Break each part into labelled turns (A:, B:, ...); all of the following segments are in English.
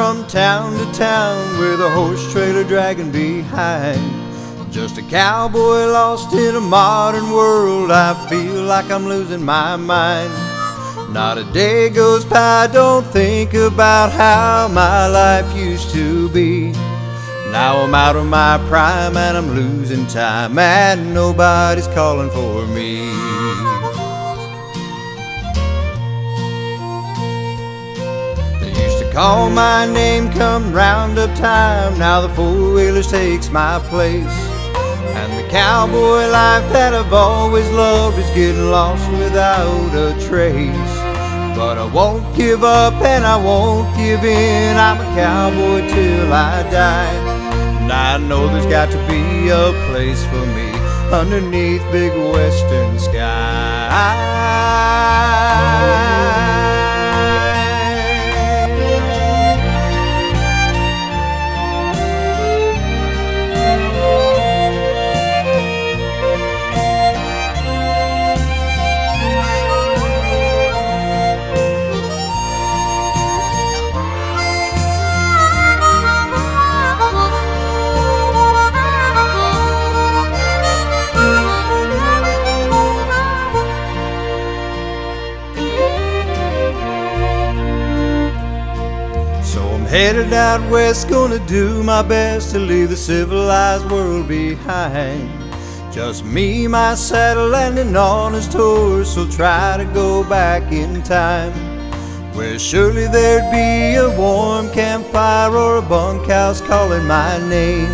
A: from town to town with a horse trailer dragging behind. Just a cowboy lost in a modern world. I feel like I'm losing my mind. Not a day goes by, I don't think about how my life used to be. Now I'm out of my prime and I'm losing time, and nobody's calling for me. They used to call my name come roundup time. Now the four-wheelers takes my place, and the cowboy life that I've always loved is getting lost without a trace. But I won't give up and I won't give in. I'm a cowboy till I die. And I know there's got to be a place for me underneath big western sky. Headed out west, gonna do my best to leave the civilized world behind. Just me, my saddle, and an honest horse will try to go back in time, where surely there'd be a warm campfire or a bunkhouse calling my name.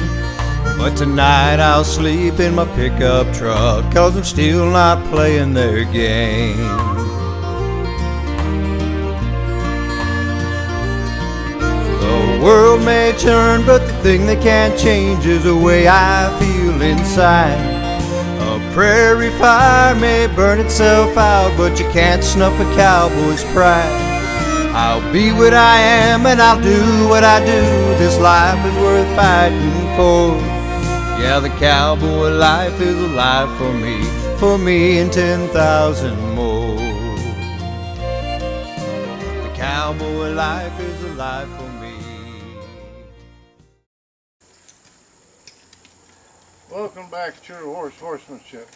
A: But tonight I'll sleep in my pickup truck, 'cause I'm still not playing their game. The world may turn, but the thing they can't change is the way I feel inside. A prairie fire may burn itself out, but you can't snuff a cowboy's pride. I'll be what I am and I'll do what I do. This life is worth fighting for. Yeah, the cowboy life is alive for me and 10,000 more. The cowboy life is alive for me.
B: Welcome back to the Horsemanship.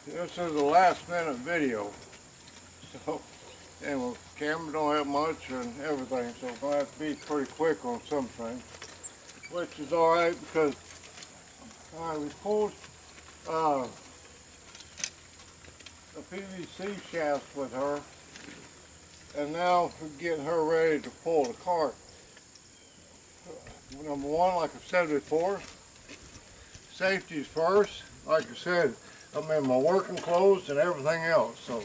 B: This is a last minute video. So, and the camera don't have much and everything, so we're going to have to be pretty quick on some things. Which is alright, because we pulled the PVC shafts with her, and now we're getting her ready to pull the cart. Number one, like I said before, safety's first. Like I said, I'm in my working clothes and everything else, so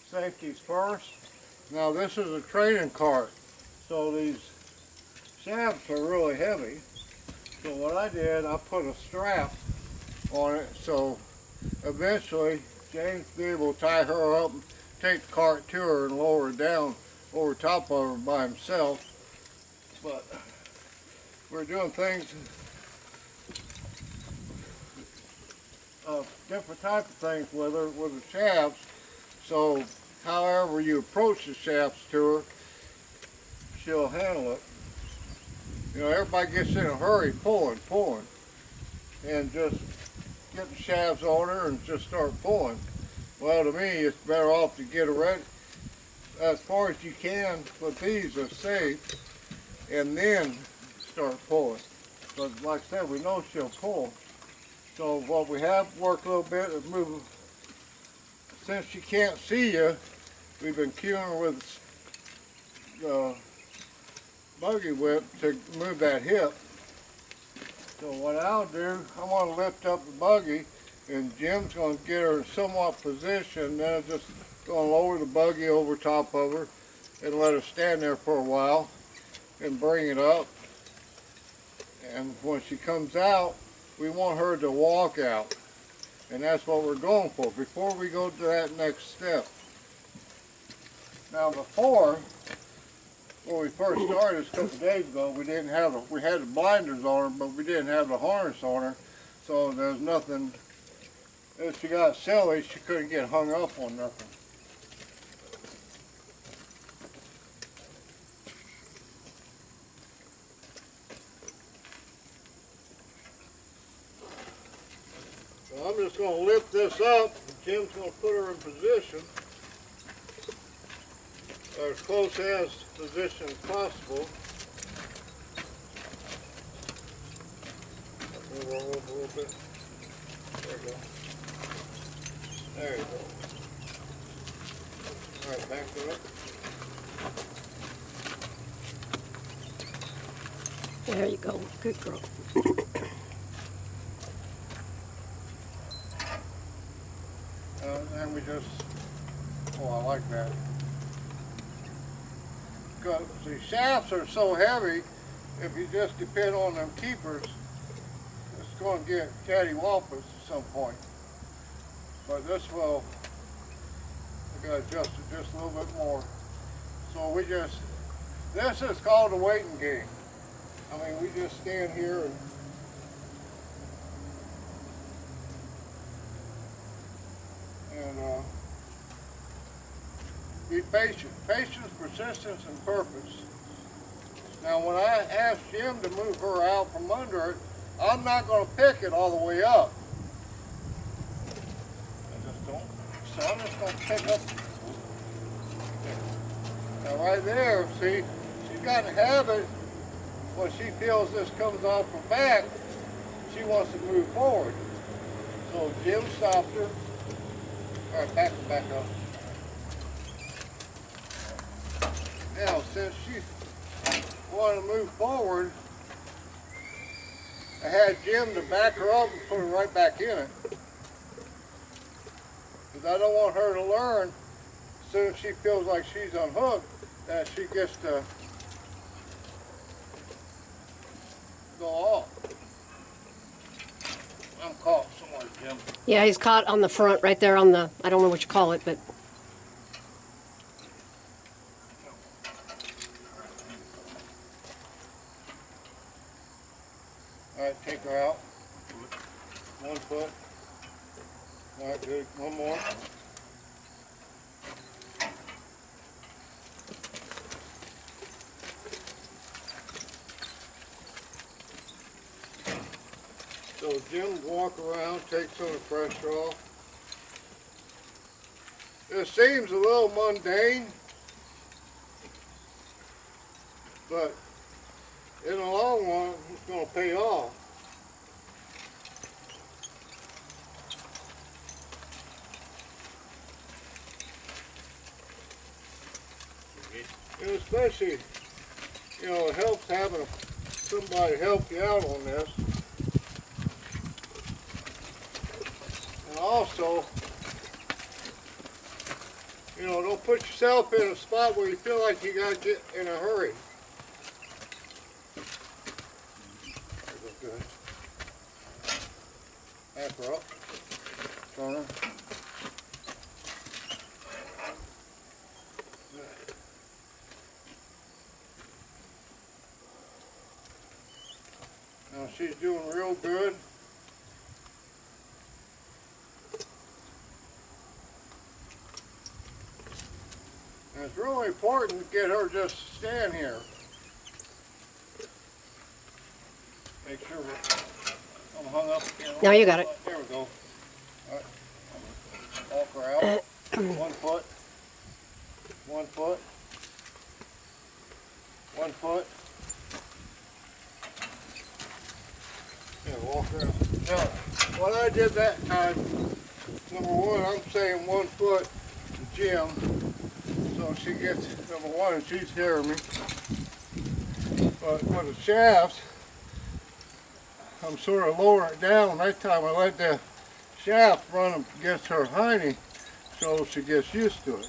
B: safety's first. Now this is a training cart, so these shafts are really heavy. So what I did, I put a strap on it, so eventually James will be able to tie her up and take the cart to her and lower it down over top of her by himself. But we're doing things, different type of things with her, with the shafts. So however you approach the shafts to her, she'll handle it. You know, everybody gets in a hurry pulling, and just get the shafts on her and just start pulling. Well, to me, it's better off to get her ready as far as you can, but these are safe, and then start pulling. But like I said, we know she'll pull. So what we have worked a little bit is move. Since she can't see you, we've been cueing her with the buggy whip to move that hip. So what I'll do, I'm going to lift up the buggy, and Jim's going to get her in somewhat position. Then I'm just going to lower the buggy over top of her and let her stand there for a while and bring it up. And when she comes out, we want her to walk out. And that's what we're going for before we go to that next step. Now before, when we first started a couple of days ago, we didn't have we had the blinders on her, but we didn't have the harness on her. So there's nothing, if she got silly, she couldn't get hung up on nothing. just going to lift this up. Jim's going to put her in position, or as close as position as possible. Move her over a little bit. There you go. There you go. All right, back her up.
C: There you go. Good girl.
B: And we just, oh, I like that. Because the shafts are so heavy, if you just depend on them keepers, it's going to get cattywampus at some point. But this will, we got to adjust it just a little bit more. So we just, this is called a waiting game. I mean, we just stand here and be patient. Patience, persistence, and purpose. Now, when I asked Jim to move her out from under it, I'm not going to pick it all the way up. I just don't. So I'm just going to pick up. Now, right there, see, she's got a habit when she feels this comes off her back, she wants to move forward. So Jim stopped her. All right, back up. Now, since she wanted to move forward, I had Jim to back her up and put her right back in it. Because I don't want her to learn, as soon as she feels like she's unhooked, that she gets to go off. I'm caught somewhere, Jim.
C: Yeah, he's caught on the front right there on the, I don't know what you call it, but
B: All right, take her out. 1 foot. All right, good. One more. So Jim walk around, take some of the pressure off. It seems a little mundane, but in the long run, it's going to pay off. And especially, you know, it helps having somebody help you out on this. And also, you know, don't put yourself in a spot where you feel like you got to get in a hurry. Good. Back her up. Turn her. Now she's doing real good. And it's really important to get her just to stand here. Make sure I'm hung up again.
C: now you got it.
B: There we go. All right. Walk her out. 1 foot. 1 foot. 1 foot. Yeah, walk her out. Now, what I did that time, number one, I'm saying 1 foot to Jim. So she gets number one and she's hearing me. But with the shafts, I'm sort of lowering it down. That time I let the shaft run against her hiney so she gets used to it.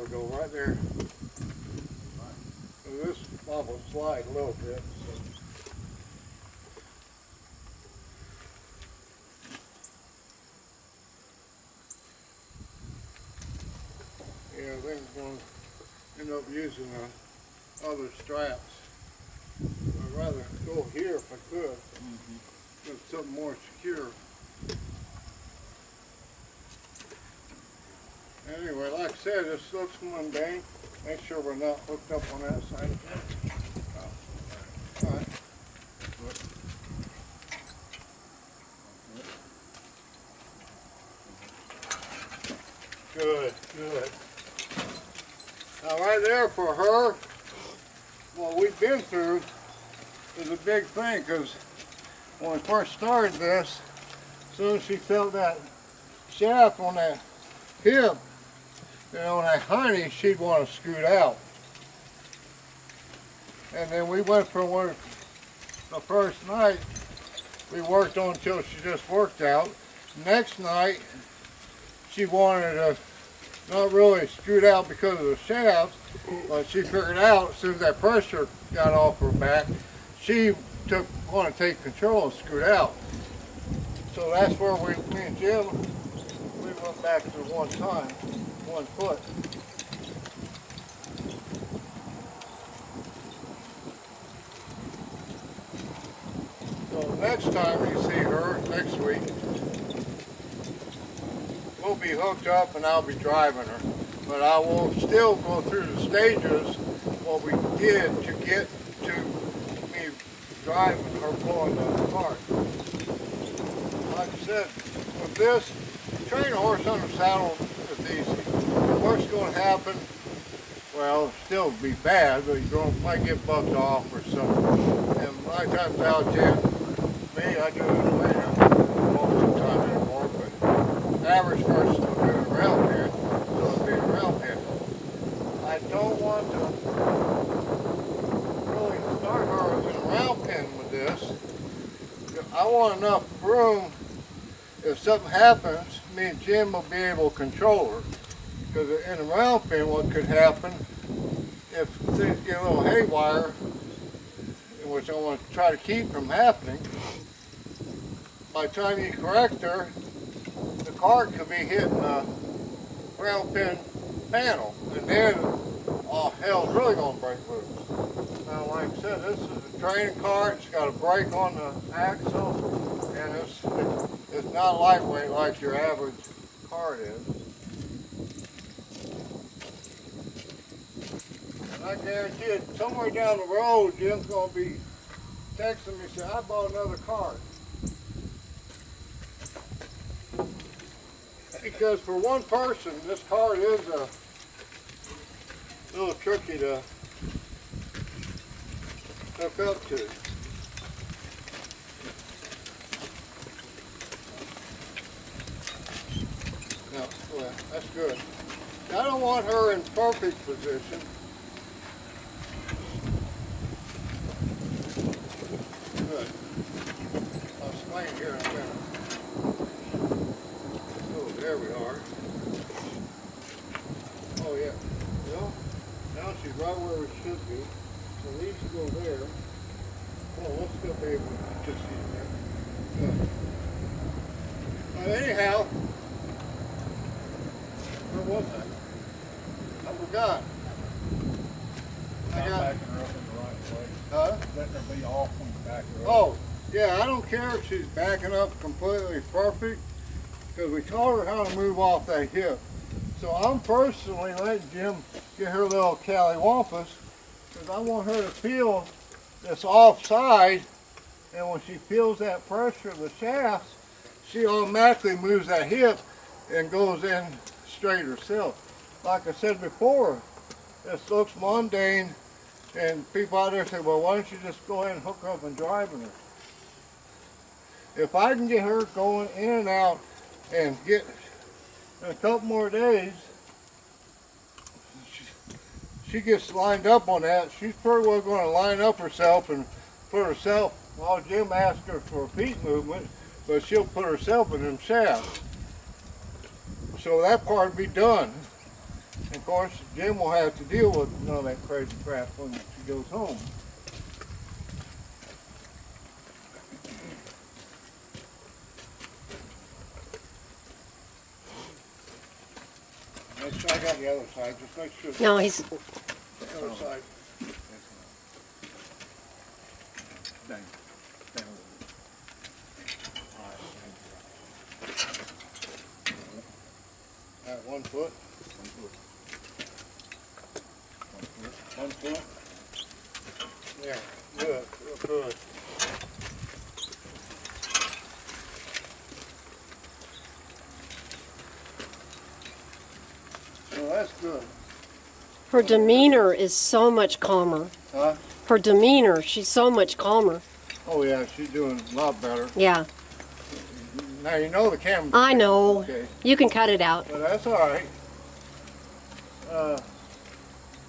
B: we go, right there. So this bob will slide a little bit. So. Yeah, I think we're going to end up using other straps. I'd rather go here if I could. Get something more secure. Anyway, like I said, this looks mundane. Make sure we're not hooked up on that side. All right. Good, good. Now right there for her, what we've been through is a big thing, because when we first started this, as soon as she felt that shaft on that hip, you know, that hiney, she'd want to scoot out. And then we went from the first night, we worked on until she just worked out. Next night, she wanted to not really scoot out because of the shaft, but she figured out as soon as that pressure got off her back, she wanted to take control and scoot out. So that's where me and Jim, we went back to one foot. So next time you see her, next week, we'll be hooked up and I'll be driving her. But I will still go through the stages what we did to get to me driving or pulling the cart. Like I said, with this, training a horse under saddle is easy. The worst going to happen, well, still be bad, but you're going to might get bucked off or something. And 9 times out of 10, me, I do it later, most of the time anymore, but the average person will do it around here, so it'll be around here. I don't want to really start her in a round pen with this. I want enough room, if something happens, me and Jim will be able to control her. Because in a round pen, what could happen, if things get a little haywire, which I want to try to keep from happening, by the time you correct her, the cart could be hitting a round pen panel, and then all hell's really going to break loose. Now, like I said, this is a training cart. It's got a brake on the axle, and it's not lightweight like your average cart is. And I guarantee it, somewhere down the road, Jim's going to be texting me saying, I bought another cart. Because for one person, this cart is a little tricky to hook up to. No, well, that's good. Now, I don't want her in perfect position. Good. I'll explain here in a minute. There we are. Oh yeah. Well, now she's right where we should be. So these go there. Oh, let's go be able to just see there. Good. But anyhow, where was I? I forgot.
D: I'm backing her up in the right place.
B: Huh?
D: Letting her be off when you back her up.
B: Oh, yeah, I don't care if she's backing up completely perfect, because we taught her how to move off that hip. So I'm personally letting Jim get her little cattywampus, because I want her to feel this offside, and when she feels that pressure of the shafts, she automatically moves that hip and goes in straight herself. Like I said before, this looks mundane, and people out there say, well, why don't you just go ahead and hook her up and drive her? If I can get her going in and out and get in a couple more days, she gets lined up on that, she's pretty well going to line up herself and put herself, well, Jim asked her for a feet movement, but she'll put herself in them shafts. So that part will be done. Of course, Jim will have to deal with none of that crazy crap when she goes home. Make sure I got the other side. Just make sure
C: No, he's,
B: the other side.
D: Dang. Dang.
B: All right, 1 foot. 1 foot. Yeah, good, real good. So that's good.
C: her demeanor is so much calmer.
B: Huh?
C: Her demeanor, she's so much calmer.
B: Oh yeah, she's doing a lot better.
C: Yeah,
B: Now you know the camera.
C: I know.
B: Okay,
C: You can cut it out.
B: but that's all right.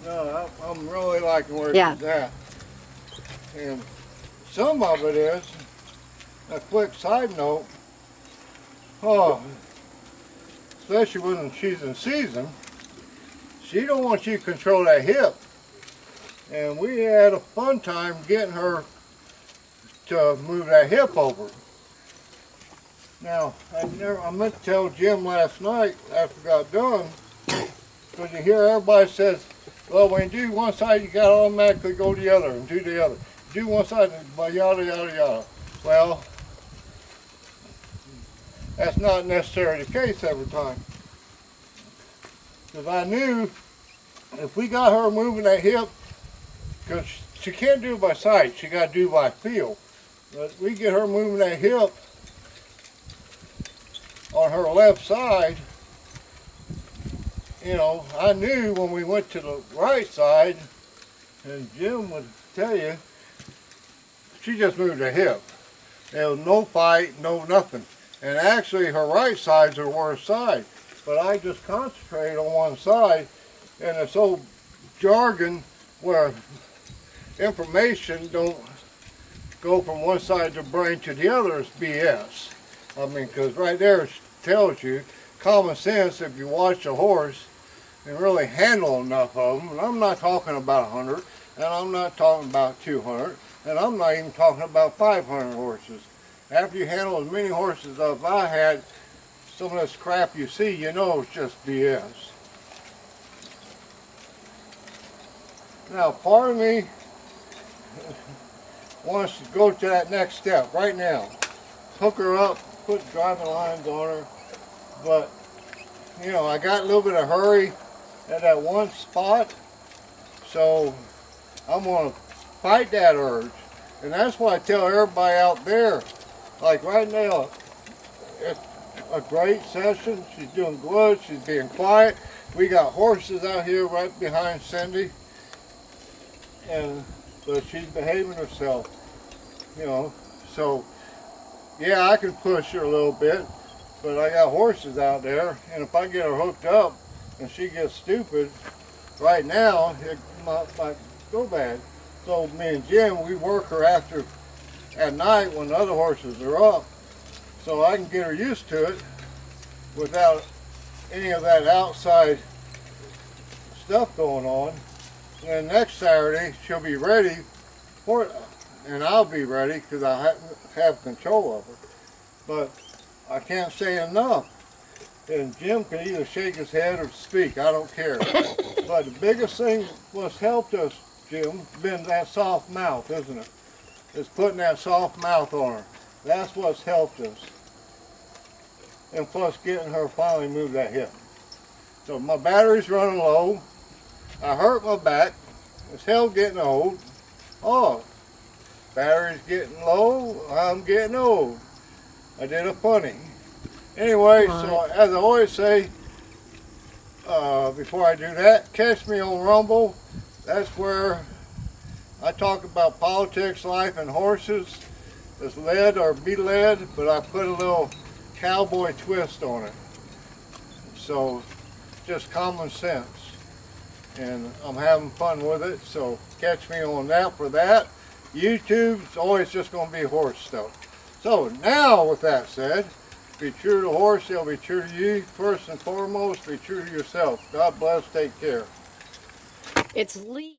B: No, I'm really liking where
C: Yeah.
B: she's at. And some of it is, a quick side note, oh, especially when she's in season, she don't want you to control that hip. And we had a fun time getting her to move that hip over. Now, I meant to tell Jim last night after I got done, because you hear everybody says, well, when you do one side, you got to automatically go the other and do the other. Do one side, but yada, yada, yada. Well, that's not necessarily the case every time. Because I knew if we got her moving that hip, because she can't do it by sight, she got to do by feel. But we get her moving that hip on her left side, you know, I knew when we went to the right side, and Jim would tell you, she just moved her hip. There was no fight, no nothing. And actually her right side's her worst side. But I just concentrated on one side, and it's old jargon where information don't go from one side of the brain to the other is BS. I mean, because right there it tells you common sense if you watch a horse and really handle enough of them. And I'm not talking about 100, and I'm not talking about 200, and I'm not even talking about 500 horses. After you handle as many horses as I had, some of this crap you see, you know it's just BS. Now, part of me wants to go to that next step right now. Hook her up, put driving lines on her, but you know, I got a little bit of hurry at that one spot, so I'm gonna fight that urge. And that's why I tell everybody out there, like right now, it's a great session. She's doing good, she's being quiet. We got horses out here right behind Cindy, but she's behaving herself, you know. So yeah, I can push her a little bit, but I got horses out there, and if I get her hooked up and she gets stupid, right now it might go bad. So me and Jim, we work her after at night when the other horses are up, so I can get her used to it without any of that outside stuff going on. And next Saturday she'll be ready for it, and I'll be ready because I have control of her. But I can't say enough. And Jim can either shake his head or speak, I don't care. But the biggest thing what's helped us, Jim, been that soft mouth, isn't it? It's putting that soft mouth on her. That's what's helped us. And plus getting her finally move that hip. So my battery's running low. I hurt my back. It's hell getting old. Oh, battery's getting low. I'm getting old. I did a funny. Anyway, so as I always say, before I do that, catch me on Rumble. That's where I talk about politics, life, and horses. It's led or be led, but I put a little cowboy twist on it. So just common sense. And I'm having fun with it, so catch me on that for that. YouTube's always just going to be horse stuff. So now with that said, Be true to the horse, he'll be true to you. First and foremost, be true to yourself. God bless, take care.
C: It's Lee.